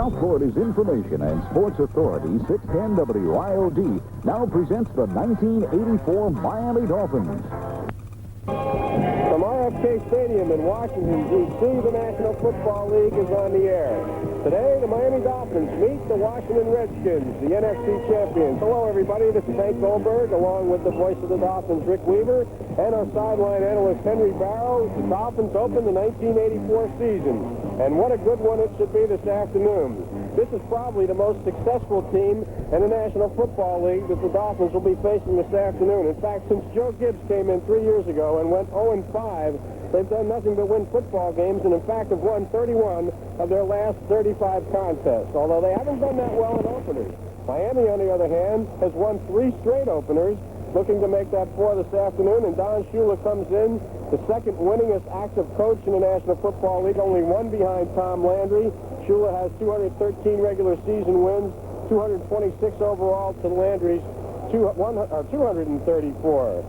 South Florida's Information and Sports Authority, 610 WIOD, now presents the 1984 Miami Dolphins. From RFK Stadium in Washington, D.C., the National Football League is on the air. Today, the Miami Dolphins meet the Washington Redskins, the NFC champions. Hello, everybody. This is Hank Goldberg, along with the voice of the Dolphins, Rick Weaver, and our sideline analyst, Henry Barrow. The Dolphins open the 1984 season, and what a good one it should be this afternoon. This is probably the most successful team in the National Football League that the Dolphins will be facing this afternoon. In fact, since Joe Gibbs came in 3 years ago and went 0-5, they've done nothing but win football games, and in fact have won 31 of their last 35 contests, although they haven't done that well in openers. Miami, on the other hand, has won 3 straight openers, looking to make that 4 this afternoon, and Don Shula comes in, the second winningest active coach in the National Football League, only one behind Tom Landry. Shula has 213 regular season wins, 226 overall to Landry's 234.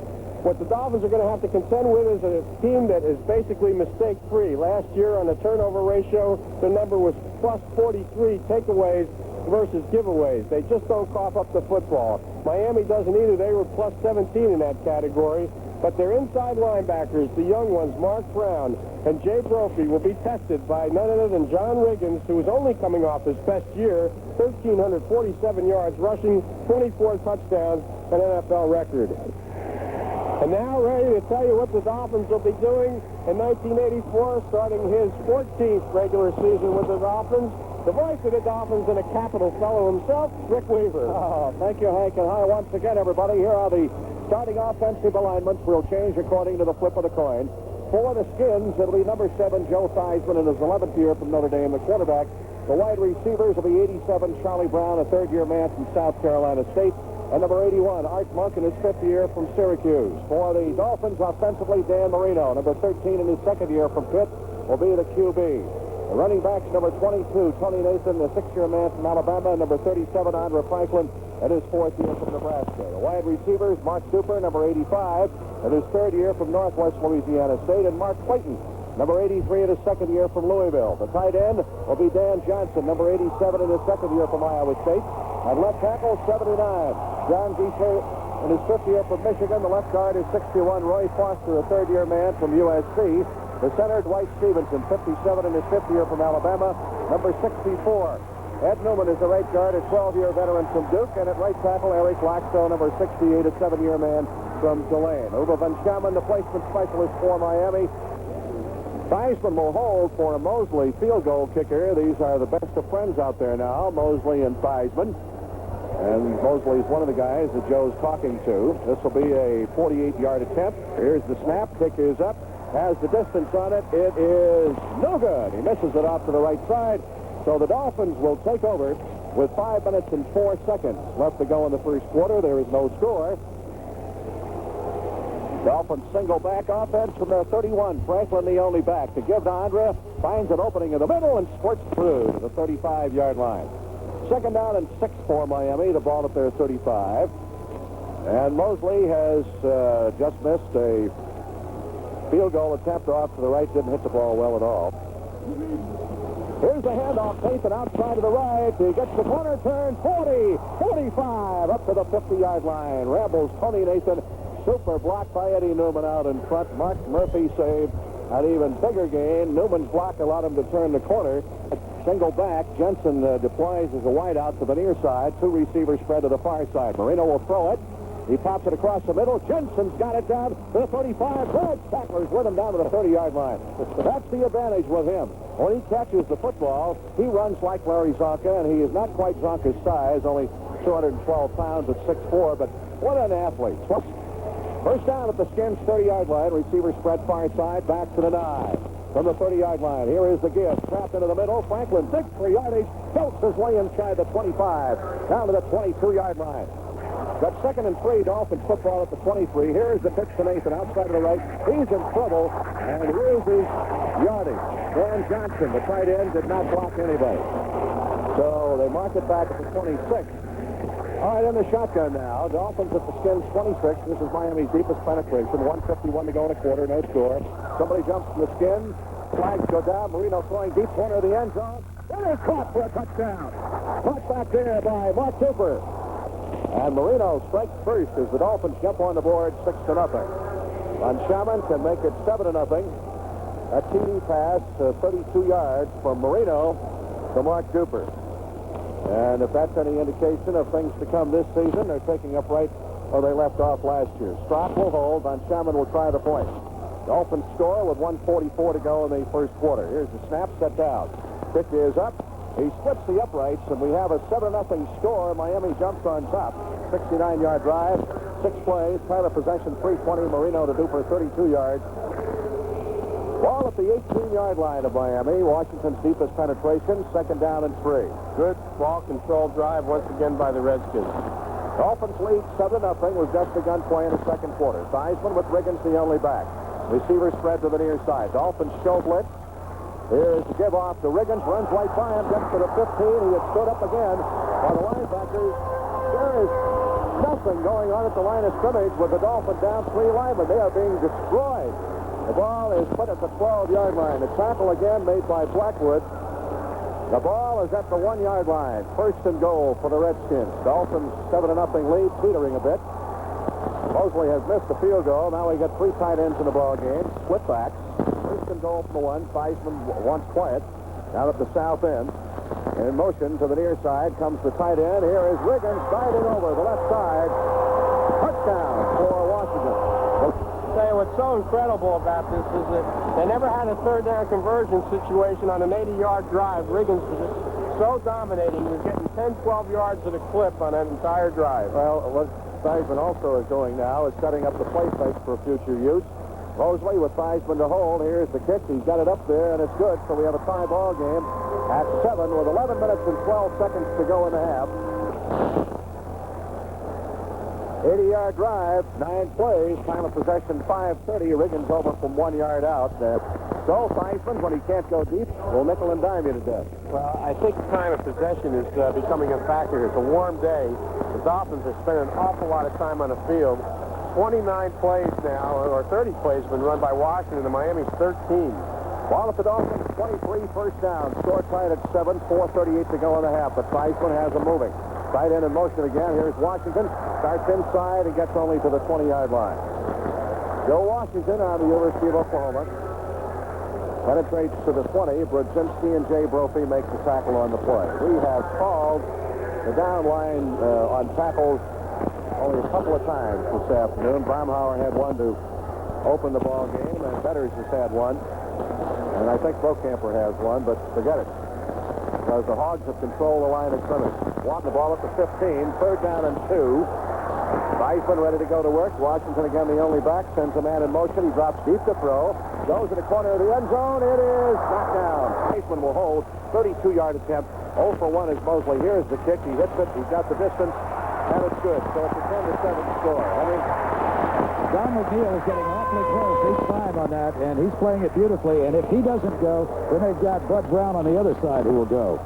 What the Dolphins are going to have to contend with is a team that is basically mistake-free. Last year on the turnover ratio, the number was plus 43 takeaways versus giveaways. They just don't cough up the football. Miami doesn't either. They were plus 17 in that category. But their inside linebackers, the young ones, Mark Brown and Jay Brophy, will be tested by none other than John Riggins, who is only coming off his best year, 1,347 yards rushing, 24 touchdowns, an NFL record. And now ready to tell you what the Dolphins will be doing in 1984, starting his 14th regular season with the Dolphins. The voice of the Dolphins and a capital fellow himself, Rick Weaver. Oh, thank you, Hank, and hi once again, everybody. Here are the starting offensive alignments. Will change according to the flip of the coin. For the Skins, it'll be number 7, Joe Theismann, in his 11th year from Notre Dame, the quarterback. The wide receivers will be 87, Charlie Brown, a third-year man from South Carolina State. And number 81, Art Monk, in his 5th year from Syracuse. For the Dolphins, offensively, Dan Marino, number 13 in his 2nd year from Pitt, will be the QB. The running backs, number 22, Tony Nathan, a 6-year man from Alabama, and number 37, Andre Franklin, in his 4th year from Nebraska. The wide receivers, Mark Super, number 85, in his 3rd year from Northwest Louisiana State, and Mark Clayton, number 83 in his 2nd year from Louisville. The tight end will be Dan Johnson, number 87 in his 2nd year from Iowa State. And left tackle, 79, John Geisler, in his 5th year from Michigan. The left guard is 61, Roy Foster, a 3rd-year man from USC. The center, Dwight Stevenson, 57 in his 5th year from Alabama, number 64. Ed Newman is the right guard, a 12-year veteran from Duke. And at right tackle, Eric Laxo, number 68, a 7-year man from Tulane. Uwe Van Schamen, the placement specialist for Miami. Theismann will hold for a Mosley field goal kicker. These are the best of friends out there now, Mosley and Theismann. And Mosley is one of the guys that Joe's talking to. This will be a 48-yard attempt. Here's the snap. Kick is up. Has the distance on it. It is no good. He misses it off to the right side. So the Dolphins will take over with 5 minutes and 4 seconds left to go in the first quarter. There is no score. Dolphins single back offense from their 31. Franklin the only back to give to Andre. Finds an opening in the middle and squirts through to the 35-yard line. 2nd down and 6 for Miami. The ball at their 35. And Mosley has just missed a field goal attempt off to the right. Didn't hit the ball well at all. Here's the handoff. Nathan outside to the right. He gets the corner turn. 40, 45, up to the 50-yard line. Rambles Tony Nathan. Super block by Eddie Newman out in front. Mark Murphy saved an even bigger gain. Newman's block allowed him to turn the corner. Single back. Jensen deploys as a wideout to the near side. 2 receivers spread to the far side. Marino will throw it. He pops it across the middle. Jensen's got it down to the 35. Red tacklers with him down to the 30-yard line. That's the advantage with him. When he catches the football, he runs like Larry Zonka, and he is not quite Zonka's size, only 212 pounds at 6'4", but what an athlete. First down at the Skins' 30-yard line. Receiver spread far side, back to the 9. From the 30-yard line, here is the give. Trapped into the middle. Franklin digs for yardage. Belts his way inside the 25. Down to the 22-yard line. Got 2nd and 3, Dolphins football at the 23. Here's the pitch to Nathan outside to the right. He's in trouble, and here's his yardage. Dan Johnson, the tight end, did not block anybody. So they mark it back at the 26. All right, in the shotgun now. Dolphins at the Skins 26. This is Miami's deepest penetration. 1:51 to go in a quarter, no score. Somebody jumps from the Skins. Flags go down. Marino throwing deep corner of the end zone. And it's caught for a touchdown. Caught back there by Mark Cooper. And Marino strikes first as the Dolphins jump on the board 6-0. Von Schamann can make it 7-0. A TD pass, 32 yards from Marino to Mark Cooper. And if that's any indication of things to come this season, they're taking up right where they left off last year. Strock will hold. Von Schamann will try the point. Dolphins score with 1:44 to go in the first quarter. Here's the snap, set down. Kick is up. He splits the uprights, and we have a 7-0 score. Miami jumps on top. 69-yard drive, 6 plays, time of possession 3:20. Marino to Duper, 32 yards. Ball at the 18-yard line of Miami. Washington's deepest penetration, 2nd down and 3. Good ball control drive once again by the Redskins. Dolphins lead 7-0. We've just begun play in the second quarter. Theismann with Riggins the only back. Receiver spread to the near side. Dolphins show blitz. Here's the give off to Riggins. Runs right by him. Gets to the 15. He had stood up again by the linebackers. There is nothing going on at the line of scrimmage with the Dolphins down 3 linemen. They are being destroyed. The ball is put at the 12-yard line. The tackle again made by Blackwood. The ball is at the 1-yard line. 1st and goal for the Redskins. Dolphins 7-0 lead, teetering a bit. Mosley has missed the field goal. Now we got 3 tight ends in the ball game. Split backs. 1st and goal from the 1. Theismann wants quiet. Down at the south end. And in motion to the near side comes the tight end. Here is Riggins sliding over the left side. Touchdown for Washington. Say what's so incredible about this is that they never had a 3rd down conversion situation on an 80-yard drive. Riggins was just so dominating. He was getting 10, 12 yards at a clip on that entire drive. Well, what Theismann also is doing now is setting up the play fake for future use. Mosley with Theismann to hold. Here's the kick. He's got it up there, and it's good. So we have a tie ball game at 7 with 11 minutes and 12 seconds to go in the half. 80-yard drive, 9 plays, time of possession 5:30. Riggins over from 1 yard out. So Theismann, when he can't go deep, will nickel and dime you to death. Well, I think time of possession is becoming a factor. It's a warm day. The Dolphins have spent an awful lot of time on the field. 29 plays now, or 30 plays, have been run by Washington, and Miami's 13. Ball at the Dolphins, 23, 1st down. Score tied at 7, 4:38 to go in the half, but Theismann has them moving. Tight end in motion again. Here's Washington. Starts inside and gets only to the 20-yard line. Joe Washington on the University of Oklahoma. Penetrates to the 20. Brzezinski and Jay Brophy make the tackle on the play. We have called the down line on tackles only a couple of times this afternoon. Baumhauer had one to open the ball game, and Betters has had one. And I think Brocamper has one, but forget it. Because the Hogs have controlled the line of scrimmage. Want the ball at the 15, 3rd down and 2. Theismann ready to go to work. Washington again the only back. Sends a man in motion. He drops deep to throw. Goes to the corner of the end zone. It is knocked down. Theismann will hold. 32-yard attempt. 0 for 1 is Mosley. Here's the kick. He hits it. He's got the distance. And it's good. So it's a 10-7 score. I mean, Don McNeil is getting awfully close each time on that, and he's playing it beautifully. And if he doesn't go, then they've got Bud Brown on the other side who will go.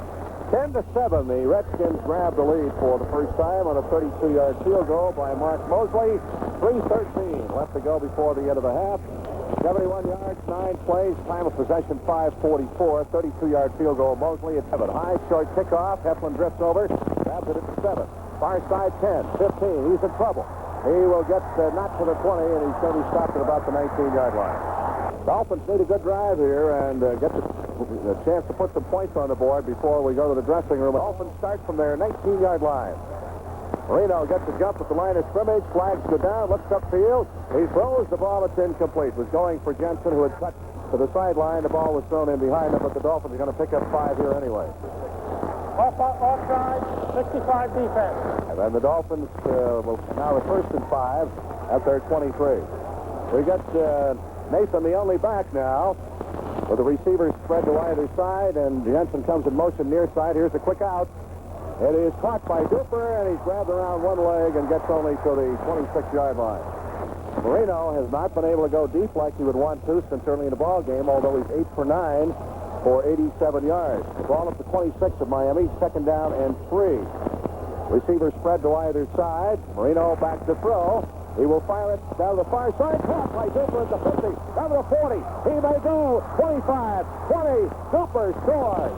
10-7, the Redskins grab the lead for the first time on a 32-yard field goal by Mark Mosley. 3:13 left to go before the end of the half. 71 yards, 9 plays, time of possession 5:44. 32-yard field goal. Mosley at 7. High, short kickoff. Heflin drifts over, grabs it at the 7. Far side 10, 15. He's in trouble. He will get not to the 20, and he's going to be stopped at about the 19-yard line. Dolphins need a good drive here and get the chance to put some points on the board before we go to the dressing room. Dolphins start from their 19-yard line. Marino gets the jump at the line of scrimmage. Flags go down, looks upfield. He throws the ball. It's incomplete. Was going for Jensen, who had cut to the sideline. The ball was thrown in behind him, but the Dolphins are going to pick up 5 here anyway. Offside, 65 defense. And then the Dolphins will now the 1st and 5 at their 23. We got Nathan, the only back now, with the receivers spread to either side, and Jensen comes in motion near side. Here's a quick out. It is caught by Duper, and he's grabbed around one leg and gets only to the 26-yard line. Marino has not been able to go deep like he would want to since early in the ball game, although he's 8 for 9 for 87 yards. Ball up to 26 of Miami, 2nd down and 3. Receivers spread to either side. Marino back to throw. He will fire it down to the far side. Caught by Duper at the 50. Down to the 40. He may go. 25, 20. Duper scores.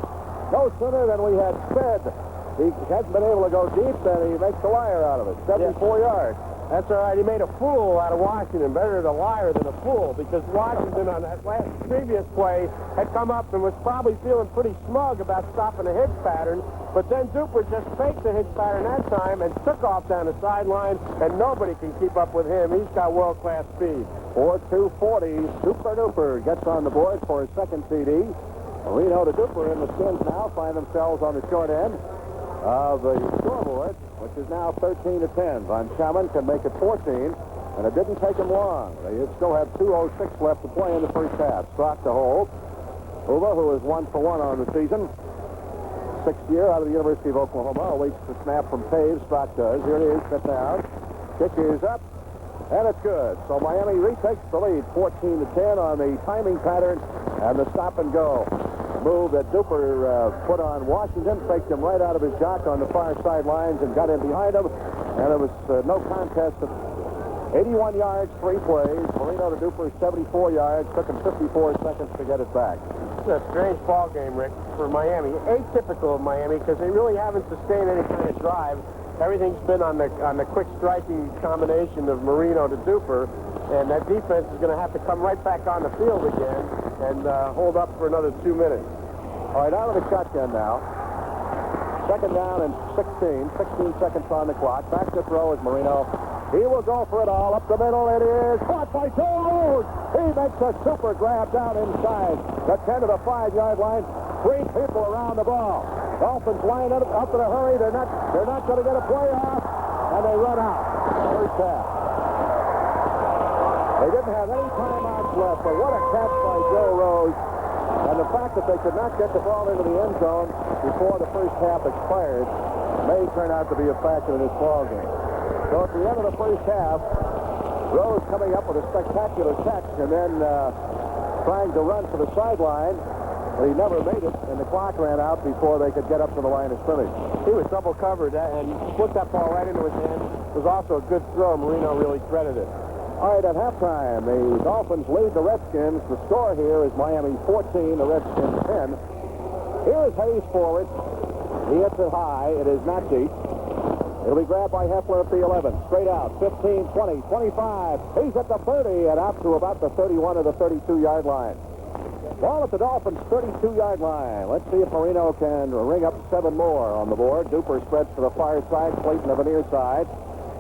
no sooner than we had sped. He hasn't been able to go deep, and he makes a liar out of it. 74 yards. That's all right. He made a fool out of Washington. Better a liar than a fool, because Washington on that previous play had come up and was probably feeling pretty smug about stopping the hitch pattern. But then Duper just faked the hitch pattern that time and took off down the sideline, and nobody can keep up with him. He's got world-class speed. 4-2-40. Super Duper gets on the board for his second CD. Marino to Duper, and the Skins now find themselves on the short end of the scoreboard, which is now 13-10. Von Schaman can make it 14, and it didn't take him long. They still have 2:06 left to play in the first half. Strock to hold. Uva, who is 1 for 1 on the season. Sixth year out of the University of Oklahoma, awaits the snap from Taves. Strock does. Here it is, set down. Kick is up, and it's good. So Miami retakes the lead, 14-10 on the timing pattern and the stop and go move that Duper put on Washington, faked him right out of his jock on the far sidelines and got in behind him, and it was no contest. 81 yards, 3 plays. Marino to Duper, 74 yards. Took him 54 seconds to get it back. It's a strange ball game, Rick, for Miami. Atypical of Miami, because they really haven't sustained any kind of drive. Everything's been on the quick striking combination of Marino to Duper, and that defense is going to have to come right back on the field again and hold up for another 2 minutes. All right, out of the shotgun now. Second down and 16 seconds on the clock. Back to throw is Marino. He will go for it all. Up the middle, it is caught by Joe. He makes a super grab down inside the 10 to the 5-yard line. 3 people around the ball. Dolphins line up in a hurry. They're not going to get a play off, and they run out. First half. They didn't have any timeouts left, but what a catch by Joe Rose. And the fact that they could not get the ball into the end zone before the first half expired may turn out to be a factor in this ball game. So at the end of the first half, Rose coming up with a spectacular catch and then trying to run for the sideline. But he never made it, and the clock ran out before they could get up to the line of scrimmage. He was double covered and put that ball right into his hand. It was also a good throw. Marino really credited. All right, at halftime, the Dolphins lead the Redskins. The score here is Miami 14, the Redskins 10. Here is Hayes forward. He hits it high. It is not deep. It'll be grabbed by Heffler at the 11. Straight out, 15, 20, 25. He's at the 30 and out to about the 31 or the 32-yard line. Ball at the Dolphins' 32-yard line. Let's see if Marino can ring up 7 more on the board. Duper spreads to the far side, Clayton to the near side.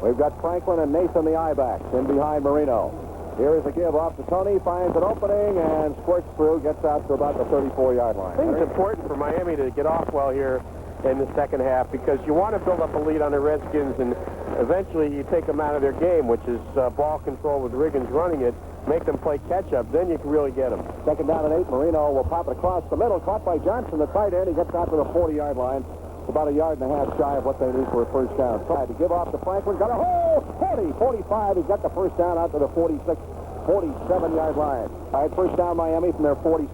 We've got Franklin and Nathan the I-backs in behind Marino. Here is a give off to Tony, finds an opening, and squirts through, gets out to about the 34-yard line. I think it's important for Miami to get off well here in the second half, because you want to build up a lead on the Redskins, and eventually you take them out of their game, which is ball control with Riggins running it, make them play catch-up, then you can really get them. Second down and 8, Marino will pop it across the middle, caught by Johnson, the tight end. He gets out to the 40-yard line. It's about a yard and a half shy of what they need for a first down. Tried to give off to Franklin, got a hole, 40, 45. He's got the first down out to the 46, 47-yard line. All right, first down Miami from their 47.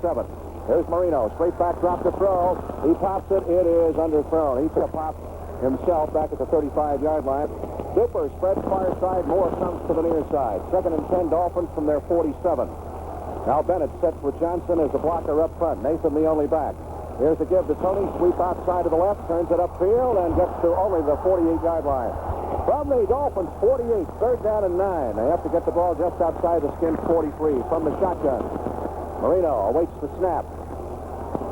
There's Marino, straight back, drop to throw. He pops it, it is underthrown. He took a pop himself back at the 35-yard line. Duper spreads far side, Moore comes to the near side. Second and 10, Dolphins from their 47. Now Bennett sets with Johnson as the blocker up front. Nathan the only back. Here's a give to Tony, sweep outside to the left, turns it upfield, and gets to only the 48-yard line. From the Dolphins' 48, third down and 9. They have to get the ball just outside the Skins' 43 from the shotgun. Marino awaits the snap.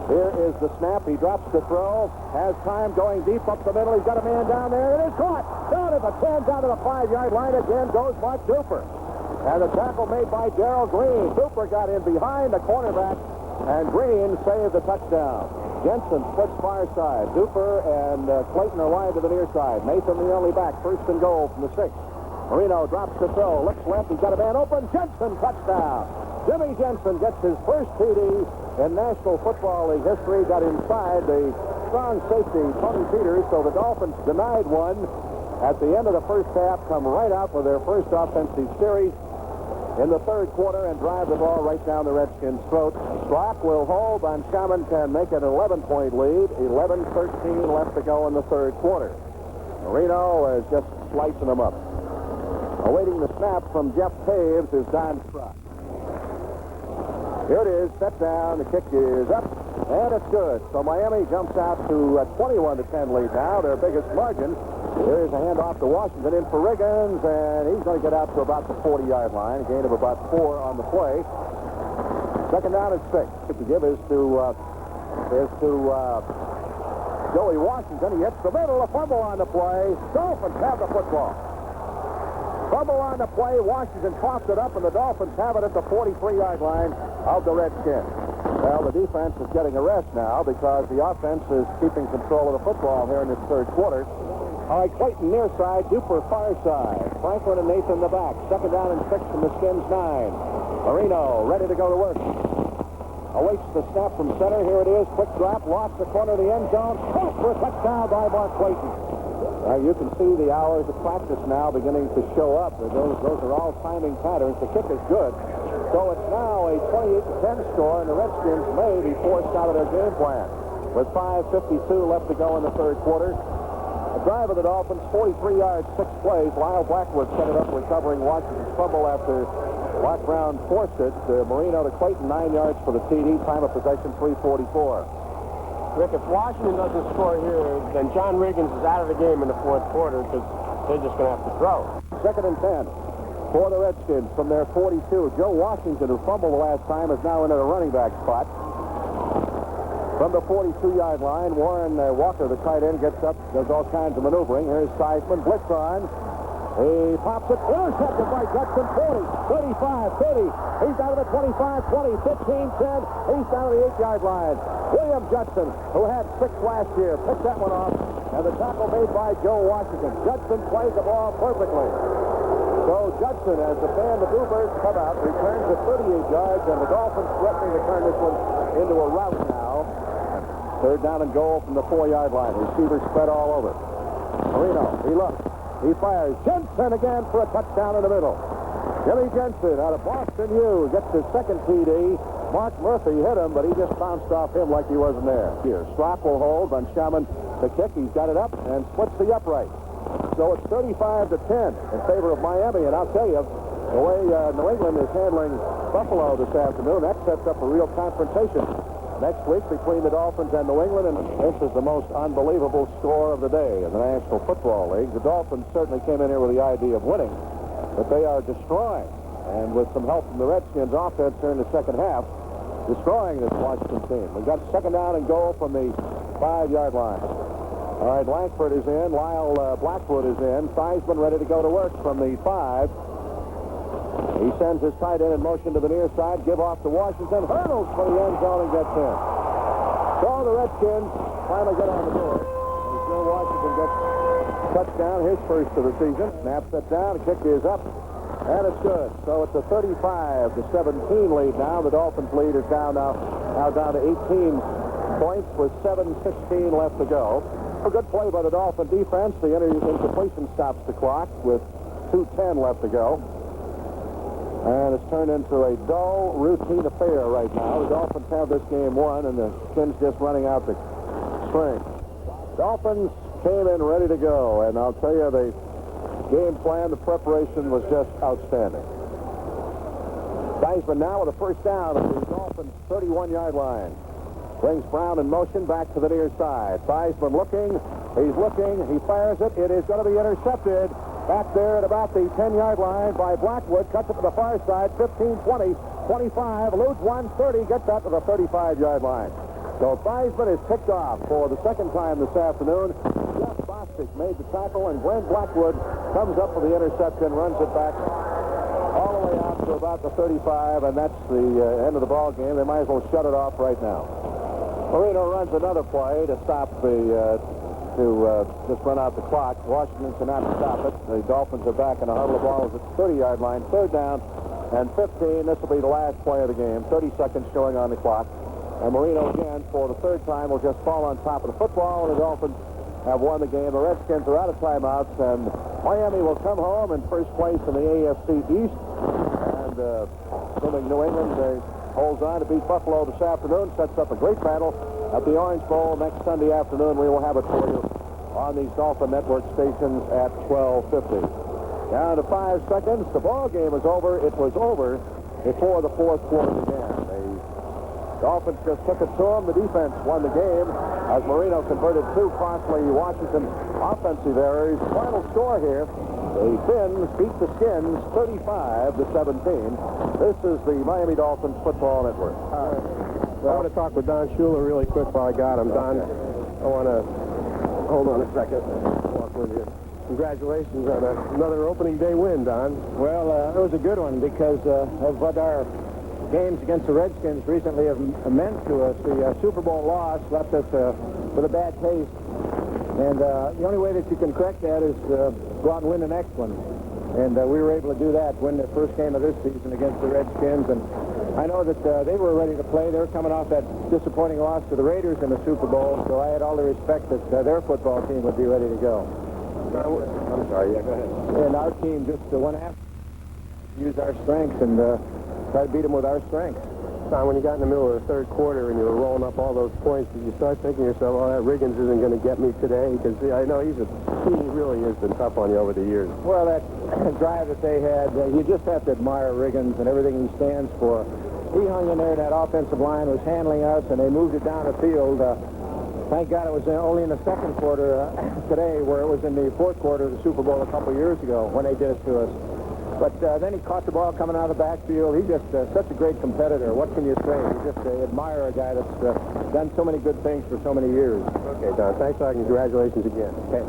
Here is the snap. He drops the throw. Has time going deep up the middle. He's got a man down there. It is caught. Down at the 10, down to the 5-yard line. Again goes Mark Duper. And the tackle made by Darrell Green. Duper got in behind the cornerback, and Green saved the touchdown. Jensen splits far side. Duper and Clayton are wide to the near side. Nathan the only back. First and goal from the 6. Marino drops the throw. Looks left. He's got a man open. Jensen, touchdown. Jimmy Jensen gets his first TD in National Football League history. Got inside the strong safety, Tony Peters, so the Dolphins denied one at the end of the first half, come right out with their first offensive series in the third quarter and drive the ball right down the Redskins' throat. Strock will hold. Von Schaman can make it an 11-point lead. 11-13 left to go in the third quarter. Marino is just slicing them up. Awaiting the snap from Jeff Taves is Don Strock. Here it is, set down, the kick is up, And it's good. So Miami jumps out to a 21-10 lead now, their biggest margin. Here's a handoff to Washington in for Riggins, and he's going to get out to about the 40-yard line. A gain of about 4 on the play. Second down and 6. To give is to Joey Washington. He hits the middle. A fumble on the play. Dolphins have the football. Fumble on the play. Washington coughed it up, and the Dolphins have it at the 43-yard line of the Redskins. Well, the defense is getting a rest now because the offense is keeping control of the football here in this third quarter. All right, Clayton near side, Duper far side. Franklin and Nathan in the back. Second down and 6 from the Skins 9. Marino ready to go to work. Awaits the snap from center. Here it is. Quick drop. Lost the corner of the end zone. Caught for a touchdown by Mark Clayton. Now you can see the hours of practice now beginning to show up. Those are all timing patterns. The kick is good. So it's now a 28-10 score, and the Redskins may be forced out of their game plan. With 5:52 left to go in the third quarter. A drive of the Dolphins, 43 yards, 6 plays. Lyle Blackwood set it up recovering Washington's fumble after Mark Brown forced it. Marino to Clayton, 9 yards for the TD. Time of possession, 3:44. Rick, if Washington doesn't score here, then John Riggins is out of the game in the fourth quarter because they're just going to have to throw. Second and 10 for the Redskins from their 42. Joe Washington, who fumbled the last time, is now in a running back spot. From the 42-yard line, Warren Walker, the tight end, gets up, does all kinds of maneuvering. Here's Seisman, blitz on. He pops it, intercepted by Judson, 40, 35, 30. He's down to the 25, 20, 15, 10. He's down to the 8-yard line. William Judson, who had 6 last year, picked that one off, and the tackle made by Joe Washington. Judson plays the ball perfectly. So Judson, as the fan, the Bluebirds come out, returns at 38 yards, and the Dolphins threatening to turn this one into a rout now. Third down and goal from the 4-yard line. Receivers spread all over. Marino, he looks. He fires. Jensen again for a touchdown in the middle. Jimmy Jensen out of Boston U gets his second TD. Mark Murphy hit him, but he just bounced off him like he wasn't there. Here, Stropp will hold. Van Schamen the kick. He's got it up and splits the upright. So it's 35-10 in favor of Miami. And I'll tell you, the way New England is handling Buffalo this afternoon, that sets up a real confrontation next week between the Dolphins and New England, and this is the most unbelievable score of the day in the National Football League. The Dolphins certainly came in here with the idea of winning, but they are destroying, and with some help from the Redskins offense during the second half, destroying this Washington team. We've got second down and goal from the 5-yard line. All right, Langford is in. Lyle Blackwood is in. Seisman ready to go to work from the 5. He sends his tight end in motion to the near side. Give off to Washington. Hurdles for the end zone and gets in. So the Redskins finally get on the board. And Joe Washington gets touchdown, his first of the season. Snaps it down. The kick is up. And it's good. So it's a 35-17 lead now. The Dolphins lead is now down to 18 points with 7:16 left to go. A good play by the Dolphin defense. The incompletion stops the clock with 2:10 left to go. And it's turned into a dull, routine affair right now. The Dolphins have this game won, and the Skins just running out the string. Dolphins came in ready to go, and I'll tell you, the game plan, the preparation was just outstanding. Seisman now with a first down at the Dolphins' 31-yard line. Brings Brown in motion back to the near side. Seisman looking. He's looking. He fires it. It is going to be intercepted. Back there at about the 10-yard line by Blackwood. Cuts it to the far side. 15, 20, 25. Eludes 1, 30. Gets out to the 35-yard line. So Seisman is picked off for the second time this afternoon. Jeff Bostic made the tackle, and Glenn Blackwood comes up with the interception, runs it back all the way out to about the 35, and that's the end of the ball game. They might as well shut it off right now. Marino runs another play to stop just run out the clock. Washington cannot stop it. The Dolphins are back in a huddle of balls at the 30-yard line. Third down and 15. This will be the last play of the game. 30 seconds showing on the clock. And Marino again, for the third time, will just fall on top of the football, and the Dolphins have won the game. The Redskins are out of timeouts, and Miami will come home in first place in the AFC East. And assuming New England holds on to beat Buffalo this afternoon, sets up a great battle at the Orange Bowl next Sunday afternoon. We will have it for you on these Dolphin Network stations at 12:50. Down to 5 seconds. The ball game is over. It was over before the fourth quarter began. The Dolphins just took it to them. The defense won the game as Marino converted 2 costly Washington offensive errors. Final score here, the Fins beat the Skins 35-17. This is the Miami Dolphins Football Network. I want to talk with Don Shula really quick while I got him. Don, I want to hold on a second. Walk with you. Congratulations on another opening day win, Don. Well, it was a good one because of what our games against the Redskins recently have meant to us. The Super Bowl loss left us with a bad taste. And the only way that you can correct that is go out and win the next one. And we were able to do that, win the first game of this season against the Redskins. And I know that they were ready to play. They were coming off that disappointing loss to the Raiders in the Super Bowl, so I had all the respect that their football team would be ready to go. I'm sorry, yeah, go ahead. And our team just went after, use our strengths and try to beat them with our strengths. Don, when you got in the middle of the third quarter and you were rolling up all those points, did you start thinking to yourself, oh, that Riggins isn't going to get me today? Because I know he really has been tough on you over the years. Well, that drive that they had, you just have to admire Riggins and everything he stands for. He hung in there, that offensive line was handling us, and they moved it down the field. Thank God it was only in the second quarter today, where it was in the fourth quarter of the Super Bowl a couple years ago when they did it to us. But then he caught the ball coming out of the backfield. He's just such a great competitor. What can you say? You just admire a guy that's done so many good things for so many years. Okay, Don. Thanks a lot. Congratulations again. Okay.